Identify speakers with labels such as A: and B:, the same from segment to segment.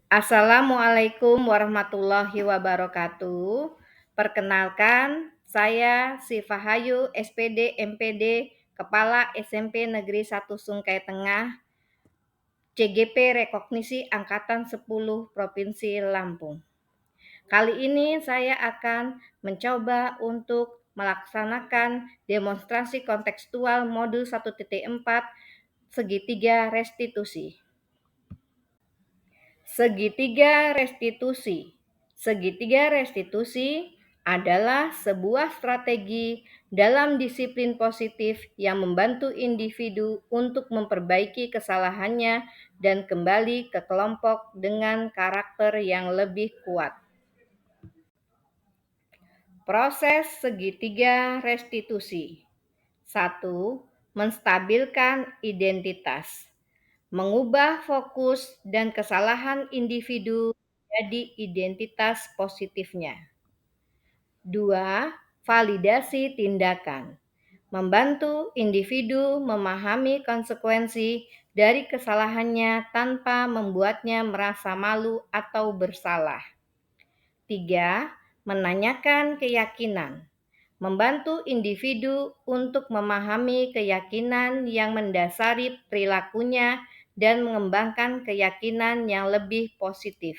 A: Assalamualaikum warahmatullahi wabarakatuh. Perkenalkan, saya Sifahayu SPD MPD, Kepala SMP Negeri 1 Sungkai Tengah, CGP Rekognisi Angkatan 10 Provinsi Lampung. Kali ini saya akan mencoba untuk melaksanakan demonstrasi kontekstual modul 1.4 segitiga restitusi. Segitiga restitusi. Segitiga restitusi adalah sebuah strategi dalam disiplin positif yang membantu individu untuk memperbaiki kesalahannya dan kembali ke kelompok dengan karakter yang lebih kuat. Proses segitiga restitusi. 1. Menstabilkan identitas. Mengubah fokus dan kesalahan individu jadi identitas positifnya. 2. Validasi tindakan. Membantu individu memahami konsekuensi dari kesalahannya tanpa membuatnya merasa malu atau bersalah. 3. Menanyakan keyakinan. Membantu individu untuk memahami keyakinan yang mendasari perilakunya dan mengembangkan keyakinan yang lebih positif.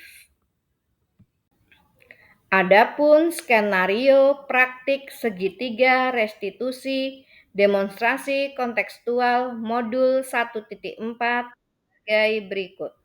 A: Adapun skenario praktik segitiga restitusi demonstrasi kontekstual modul 1.4 sebagai berikut.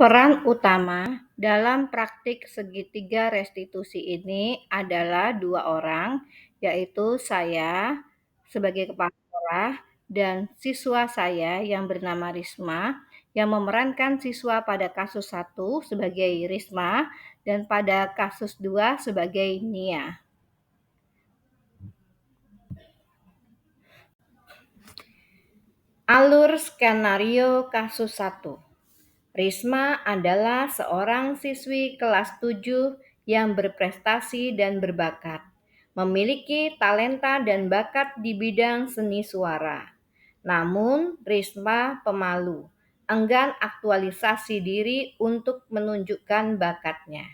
A: Peran utama dalam praktik segitiga restitusi ini adalah 2 orang, yaitu saya sebagai kepala sekolah dan siswa saya yang bernama Risma, yang memerankan siswa pada kasus 1 sebagai Risma dan pada kasus 2 sebagai Nia. Alur skenario kasus 1. Risma adalah seorang siswi kelas 7 yang berprestasi dan berbakat, memiliki talenta dan bakat di bidang seni suara. Namun, Risma pemalu, enggan aktualisasi diri untuk menunjukkan bakatnya.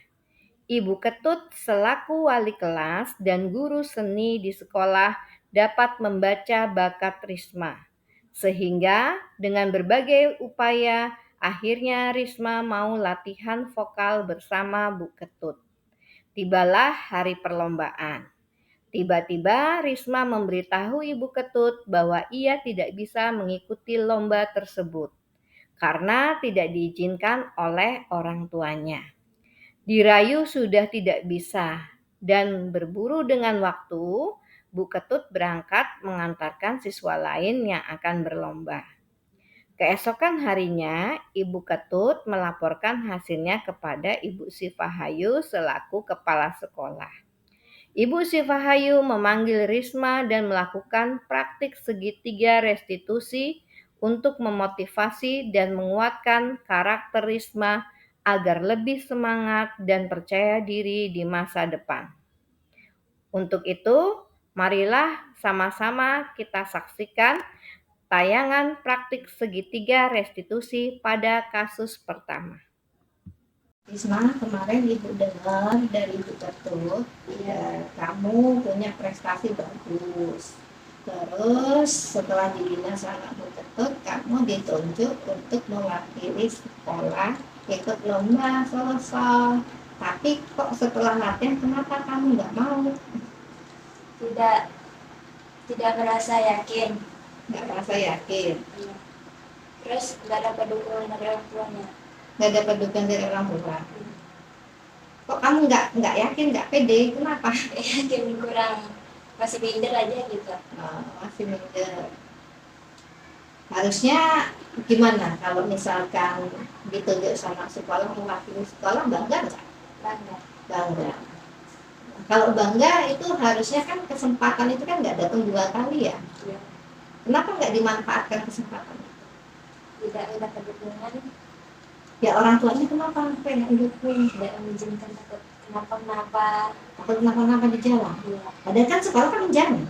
A: Ibu Ketut selaku wali kelas dan guru seni di sekolah dapat membaca bakat Risma, sehingga dengan berbagai upaya akhirnya Risma mau latihan vokal bersama Bu Ketut. Tibalah hari perlombaan. Tiba-tiba Risma memberitahu Ibu Ketut bahwa ia tidak bisa mengikuti lomba tersebut karena tidak diizinkan oleh orang tuanya. Dirayu sudah tidak bisa dan berburu dengan waktu, Bu Ketut berangkat mengantarkan siswa lain yang akan berlomba. Keesokan harinya, Ibu Ketut melaporkan hasilnya kepada Ibu Sifahayu selaku kepala sekolah. Ibu Sifahayu memanggil Risma dan melakukan praktik segitiga restitusi untuk memotivasi dan menguatkan karakter Risma agar lebih semangat dan percaya diri di masa depan. Untuk itu, marilah sama-sama kita saksikan tayangan praktik segitiga restitusi pada kasus pertama. Risma, kemarin Ibu dengar dari Ibu Ketut, ya, kamu punya prestasi bagus. Terus setelah dibina sama Bu Ketut, kamu ditunjuk untuk mewakili sekolah ikut lomba solo. Tapi kok setelah latihan kenapa kamu nggak mau?
B: Tidak merasa yakin.
A: Nggak merasa yakin.
B: Iya. Terus nggak dapat dukungan dari orang tuanya.
A: Nggak dapat dukungan dari orang tua. Kok kamu nggak yakin, nggak pede? Kenapa?
B: Yakin kurang, masih minder aja gitu.
A: Masih minder. Harusnya gimana kalau misalkan ditunjuk sama sekolah mewakili sekolah, bangga nggak? Bangga. Kalau bangga itu harusnya kan kesempatan itu kan nggak datang 2 kali ya.
B: Iya.
A: Kenapa nggak dimanfaatkan kesempatan itu?
B: Tidak dapat dukungan.
A: Ya orang tuanya kenapa pengen dukung?
B: Tidak mengizinkan, takut kenapa-napa
A: di jalan.
B: Iya.
A: Padahal kan sekolah kan menjamin.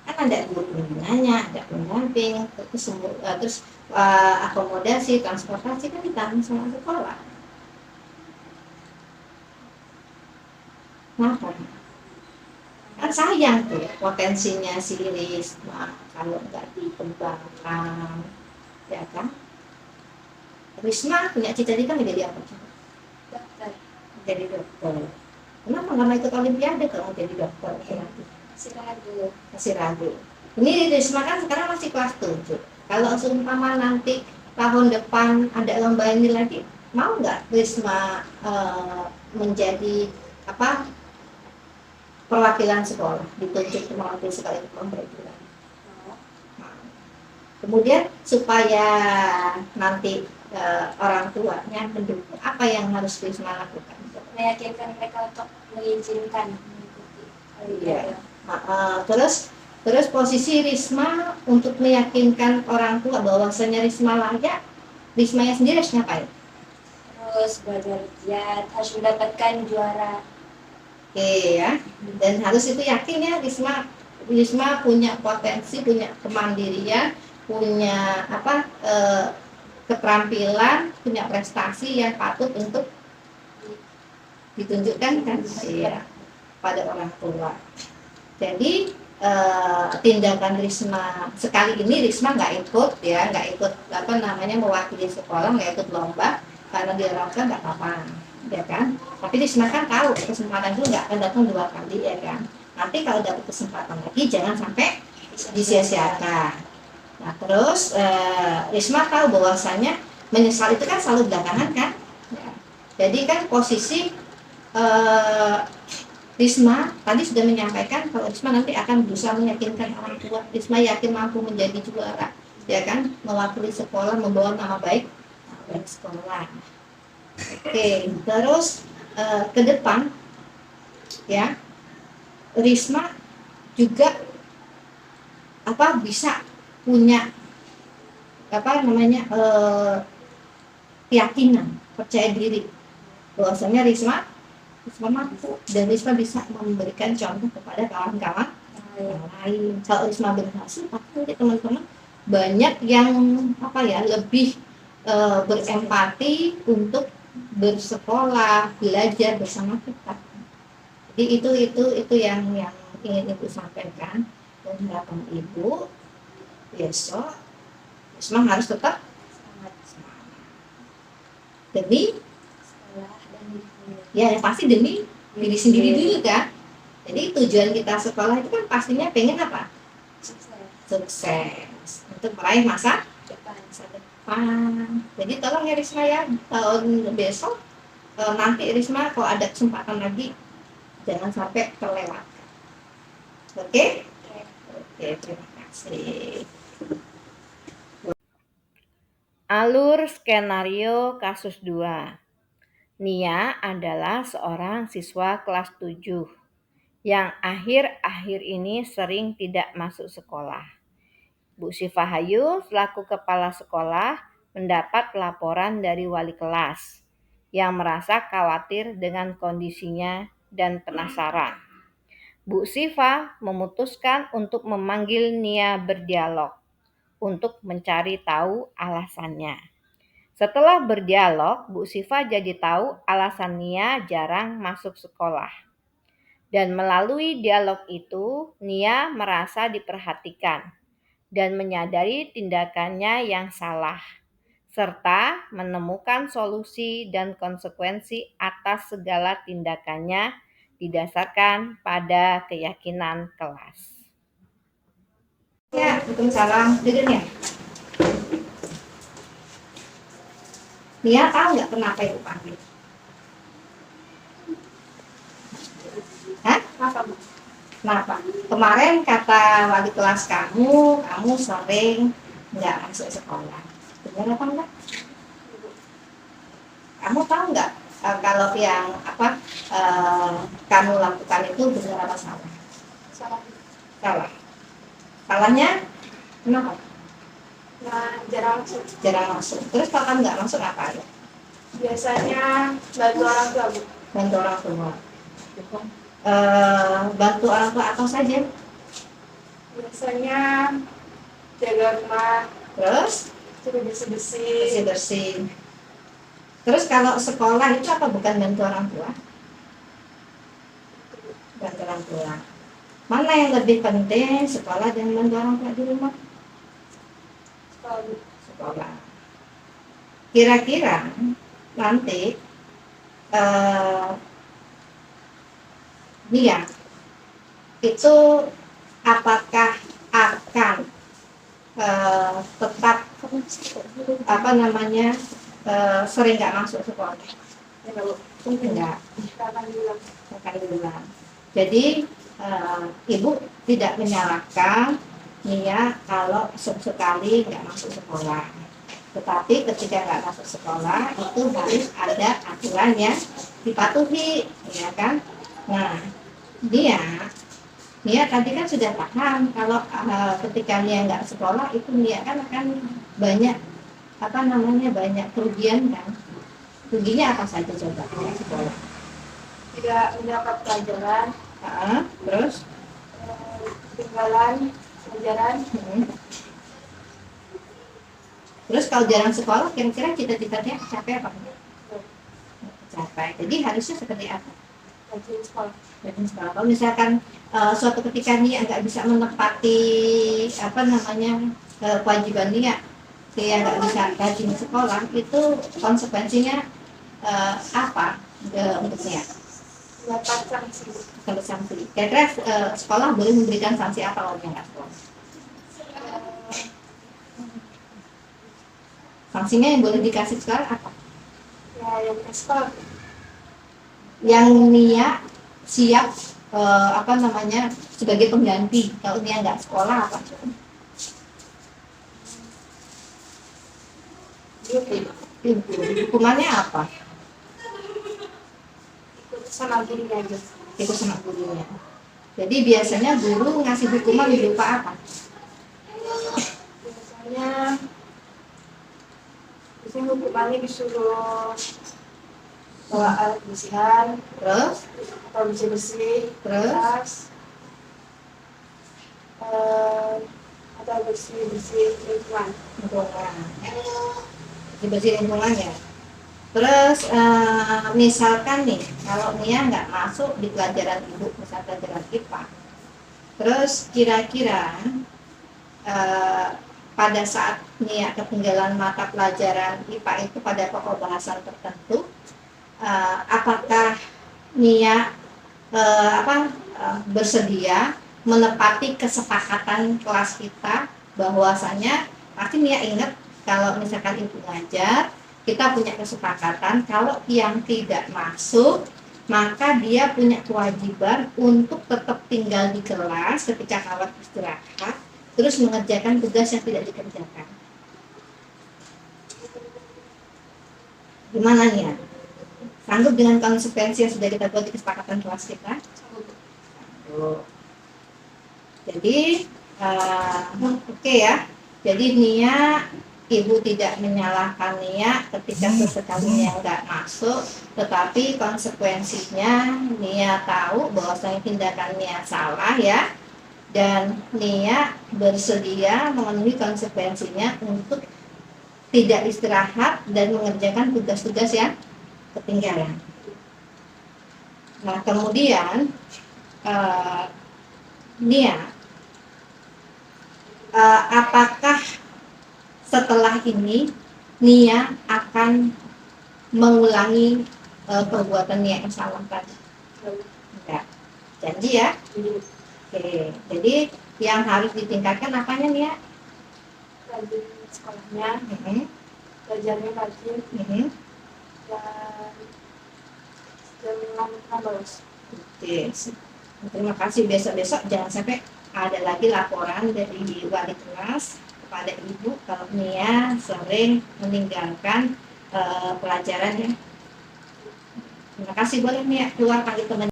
A: Kan ada guru pembinanya, ada pendamping, terus akomodasi, transportasi kan ditanggung sama sekolah. Kenapa? Kan sayang tuh potensinya si Risma kalau nggak dikembangkan, ya kan? Risma punya cita-cita nggak jadi apa?
B: Dokter.
A: Jadi dokter. Kenapa nggak mau ikut olimpiade kalau mau jadi dokter?
B: Masih ragu.
A: Masih ragu. Ini Risma kan sekarang masih kelas 7. Kalau seumpama nanti tahun depan ada lomba ini lagi, mau nggak Risma menjadi apa perwakilan sekolah, ditunjuk mewakili sekolah itu perwakilan. Kemudian supaya nanti orang tuanya mendukung, apa yang harus Risma lakukan?
B: Meyakinkan mereka untuk mengizinkan mengikuti
A: Iya. Terus posisi Risma untuk meyakinkan orang tua bahwasanya Risma layak, Rismanya sendiri harus ngapain?
B: Terus belajar giat, harus mendapatkan juara.
A: Oke ya, dan harus itu yakin ya Risma punya potensi, punya kemandirian, punya keterampilan, punya prestasi yang patut untuk ditunjukkan kan ya, pada orang tua. Jadi tindakan Risma sekali ini Risma nggak ikut mewakili sekolah, nggak ikut lomba karena dia orang tua nggak apa-apa, ya kan? Tapi Risma kan tahu kesempatan itu nggak akan datang 2 kali, ya kan? Nanti kalau dapat kesempatan lagi jangan sampai disia-siakan. Nah terus Risma tahu bahwasanya menyesal itu kan selalu belakangan kan? Ya. Jadi kan posisi Risma tadi sudah menyampaikan kalau Risma nanti akan berusaha meyakinkan orang tua. Risma yakin mampu menjadi juara, ya kan, mewakili sekolah, membawa nama baik sekolah. Oke, terus ke depan, ya, Risma juga bisa punya keyakinan, percaya diri bahwasanya Risma mampu dan Risma bisa memberikan contoh kepada kawan-kawan yang lain. Kalau Risma berhasil, pasti teman-teman banyak yang lebih berempati untuk bersekolah, belajar bersama kita. Jadi itu yang ingin Ibu sampaikan, dan harapan Ibu besok Risma harus tetap semangat demi ya pasti demi diri sendiri dulu kan. Jadi tujuan kita sekolah itu kan pastinya pengen apa? Sukses untuk meraih masa depan. Jadi tolong ya Risma ya, tahun besok nanti Risma kalau ada kesempatan lagi jangan sampai terlewatkan. Oke? Oke, terima kasih. Alur skenario kasus 2. Nia adalah seorang siswa kelas 7 yang akhir-akhir ini sering tidak masuk sekolah. Bu Sifahayu selaku kepala sekolah mendapat laporan dari wali kelas yang merasa khawatir dengan kondisinya dan penasaran. Bu Sifa memutuskan untuk memanggil Nia berdialog untuk mencari tahu alasannya. Setelah berdialog, Bu Sifa jadi tahu alasan Nia jarang masuk sekolah. Dan melalui dialog itu, Nia merasa diperhatikan dan menyadari tindakannya yang salah, serta menemukan solusi dan konsekuensi atas segala tindakannya didasarkan pada keyakinan kelas. Ya, Waalaikumsalam. Duduk ya. Nia tahu nggak kenapa Ibu panggil? Hah? Kenapa? Kemarin kata wali kelas kamu sering nggak masuk sekolah. Benar apa enggak? Kamu tahu nggak kalau yang kamu lakukan itu benar apa salah? Salah. Salahnya kenapa?
B: Nah, jarang masuk.
A: Jarang masuk. Terus kalau kamu nggak masuk apa ya?
B: Biasanya bantu orang tua, Bu.
A: Bantu orang tua. Bantu orang tua apa saja?
B: Biasanya jaga rumah,
A: Terus
B: bersih-bersih.
A: bersih-bersih. Terus kalau sekolah itu apa bukan bantu orang tua? Bantu orang tua. Mana yang lebih penting, sekolah dan bantu orang tua di rumah?
B: Sekolah.
A: Sekolah. Kira-kira nanti eh, dia itu apakah akan tetap apa namanya sering nggak masuk sekolah? Enggak. Akan diulang. Jadi ibu tidak menyalahkan Nia kalau sekali nggak masuk sekolah. Tetapi ketika nggak masuk sekolah itu harus ada aturan yang dipatuhi, ya kan? Nah, Nia tadi kan sudah paham kalau ketika Nia nggak sekolah itu Nia kan akan banyak apa namanya banyak kerugian kan? Ruginya apa saja coba nggak sekolah?
B: Tidak mendapat pelajaran,
A: Terus
B: ketinggalan pelajaran.
A: Terus kalau jarang sekolah, kira-kira cita-citanya capai apa? Capai. Jadi harusnya seperti apa?
B: Rajin sekolah.
A: Rajin sekolah. Kalau misalkan suatu ketika nih nggak bisa menepati apa namanya kewajiban dia, dia nggak bisa rajin sekolah, itu konsekuensinya apa untuk dia?
B: Dapat sanksi.
A: Kalau sanksi. Kira-kira sekolah boleh memberikan sanksi apa kalau dia nggak sekolah? Sanksinya yang boleh dikasih sekarang apa?
B: Ya, yang sekolah.
A: Yang Nia siap apa namanya sebagai pengganti kalau Nia nggak sekolah apa? Hukumannya apa?
B: Ikut sama gurunya aja.
A: Ikut sama gurunya. Jadi biasanya guru ngasih hukuman berupa apa?
B: Biasanya hukumannya disuruh bawa alat bersihan,
A: Terus
B: atau bersih-bersih,
A: terus
B: atau bersih-bersih lingkungan.
A: Bersih lingkungan ya. Terus misalkan nih kalau Nia nggak masuk di pelajaran ibu, misalnya pelajaran IPA, terus kira-kira pada saat Nia ketinggalan mata pelajaran IPA itu pada pokok bahasan tertentu, apakah Nia bersedia menepati kesepakatan kelas kita bahwasanya pasti Nia ingat kalau misalkan ibu ngajar kita punya kesepakatan kalau yang tidak masuk maka dia punya kewajiban untuk tetap tinggal di kelas ketika kawan istirahat terus mengerjakan tugas yang tidak dikerjakan. Gimana nih ya? Sanggup dengan konsekuensi yang sudah kita buat di kesepakatan kelas kita? Jadi oke ya. Jadi Nia, ibu tidak menyalahkan Nia ketika sesekalinya nggak masuk, tetapi konsekuensinya Nia tahu bahwasanya tindakan Nia salah ya, dan Nia bersedia memenuhi konsekuensinya untuk tidak istirahat dan mengerjakan tugas-tugas yang ketinggalan. Nah kemudian Nia, apakah setelah ini Nia akan mengulangi perbuatan Nia yang salah tadi? Enggak. Janji ya? Oke. Jadi yang harus ditingkatkan apanya Nia?
B: Rajin sekolahnya, belajarnya rajin, dan jangan bolos.
A: Oke. Terima kasih. Besok-besok jangan sampai ada lagi laporan dari wali kelas kepada ibu kalau Nia sering meninggalkan pelajaran ya. Terima kasih, boleh Nia keluar kali teman.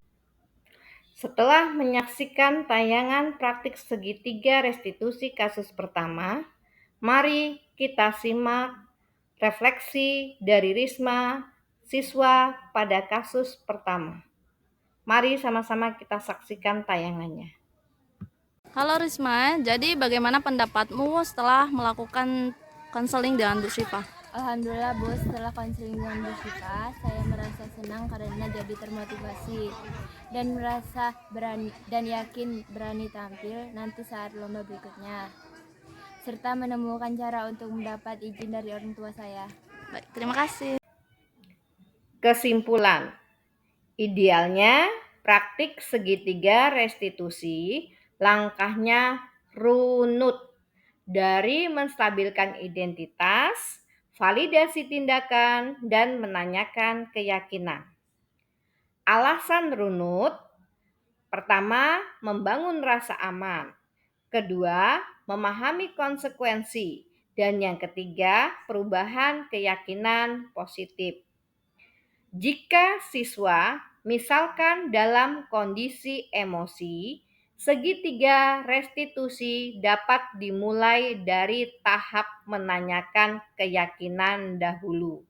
A: Setelah menyaksikan tayangan praktik segitiga restitusi kasus pertama, mari kita simak refleksi dari Risma, siswa pada kasus pertama. Mari sama-sama kita saksikan tayangannya.
C: Halo Risma, jadi bagaimana pendapatmu setelah melakukan konseling dengan Bu Syifa?
D: Alhamdulillah Bu, setelah konseling dengan Bu Syifa, saya merasa senang karena jadi termotivasi dan merasa berani dan yakin berani tampil nanti saat lomba berikutnya, serta menemukan cara untuk mendapat izin dari orang tua saya.
C: Baik, terima kasih.
A: Kesimpulan, idealnya praktik segitiga restitusi langkahnya runut dari menstabilkan identitas, validasi tindakan, dan menanyakan keyakinan. Alasan runut, pertama, membangun rasa aman. Kedua, memahami konsekuensi. Dan yang ketiga, perubahan keyakinan positif. Jika siswa misalkan dalam kondisi emosi, segitiga restitusi dapat dimulai dari tahap menanyakan keyakinan dahulu.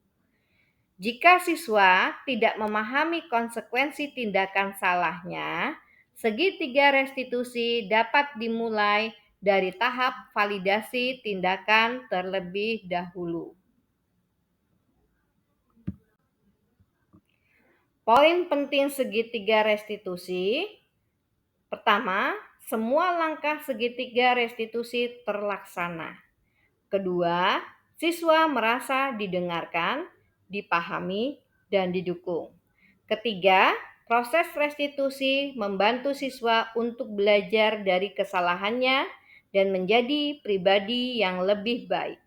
A: Jika siswa tidak memahami konsekuensi tindakan salahnya, segitiga restitusi dapat dimulai dari tahap validasi tindakan terlebih dahulu. Poin penting segitiga restitusi. Pertama, semua langkah segitiga restitusi terlaksana. Kedua, siswa merasa didengarkan, dipahami, dan didukung. Ketiga, proses restitusi membantu siswa untuk belajar dari kesalahannya dan menjadi pribadi yang lebih baik.